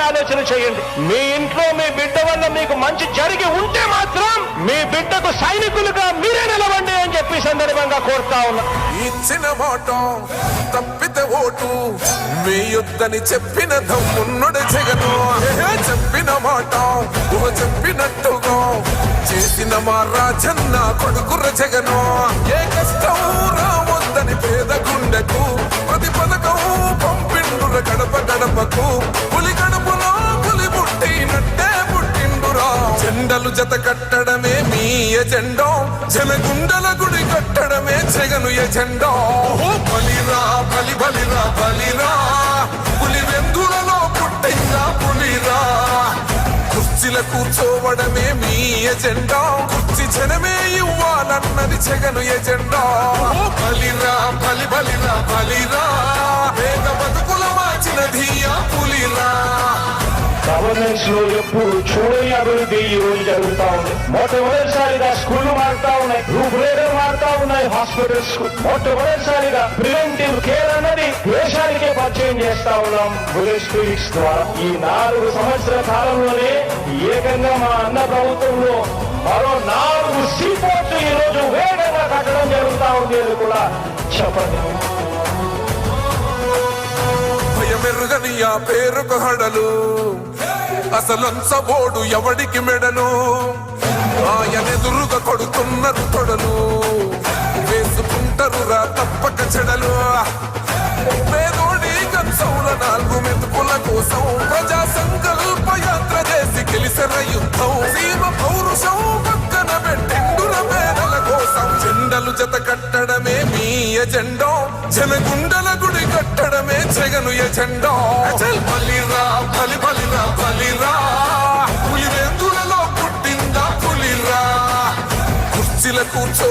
ఆలోచన చేయండి. మీ ఇంట్లో మీ బిడ్డ వల్ల మీకు మంచి జరిగి ఉంటే మాత్రం మీ బిడ్డకు సైనికులుగా మీరే నిలవండి అని చెప్పి సందర్భంగా కోరుతా ఉన్నా. ఇచ్చిన మాట తప్పితే ఓటు వేయొద్దని చెప్పిన దమ్మున్నడు జగను. చెప్పిన మాట చెప్పినట్టుగా చేసిన మా రాజన్న కొడుకుర జగను. ఏ కష్టం రావద్దని పేద గుండెకు ప్రతి పథకం పంపిండుర గడప గడపకు. పులి గడపలో పులి పుట్టినట్టే పుట్టిండురా. జెండలు జత కట్టడమే మీ ఎజెండా, జనగుండల గుడి కట్టడమే జగను ఎజెండా. బలిరా బలి బలిరా బలిరా, పులి వెందులలో పుట్టిందా పులిరా. కుర్చీల కూర్చోవడమే మీ ఎజెండా, కుర్చీ జనమే ఇవ్వాలన్నది జగను ఎజెండా. బలిరా బలి బలిరా బలిరా, పేద బతుకుల మార్చిన ధీయా పులిరా. గవర్నెన్స్ లో ఎప్పుడు చూడని అభివృద్ధి ఈ రోజు జరుగుతా ఉంది. మొట్టమొదటిసారిగా స్కూళ్లు మారుతా ఉన్నాయి, రూపురేఖలు మారుతా ఉన్నాయి, హాస్పిటల్స్. మొట్టమొదటిసారిగా ప్రివెంటివ్ కేర్ అన్నది దేశానికే పరిచయం చేస్తా ఉన్నాం బుల్లెట్ క్లినిక్స్ ద్వారా. ఈ 4 సంవత్సరాల కాలంలోనే ఏకంగా మా అన్న ప్రభుత్వంలో మరో 4 సీపోర్ట్లు ఈ రోజు వేగంగా కట్టడం జరుగుతా ఉంది అని కూడా చెప్పండి. భయమెరుగని ఆ పేరుకు హడలు, అసలంచబోడు ఎవడికి మెడలు. ఆయనెదురుగా కొడుతున్నారు తొడలు, వేసుకుంటారు రా తప్పక చెడలు. పేదోడి కంచౌల 4 మెతుకుల కోసం ప్రజా సంకల్ప యాత్ర చేసి గెలిసిన యుద్ధం. సీమ పౌరుషం పక్కన పెట్టిండుర పేదల కోసం. జెండలు జత కట్టడమే మీ ఎజెండా, జనగుండల గుడి కట్టడమే జగను ఎజెండా. బలిరా బలి బలిరా బలిరా, పులి వెందులలో పుట్టిందా పులిరా. కుర్చీల కూర్చో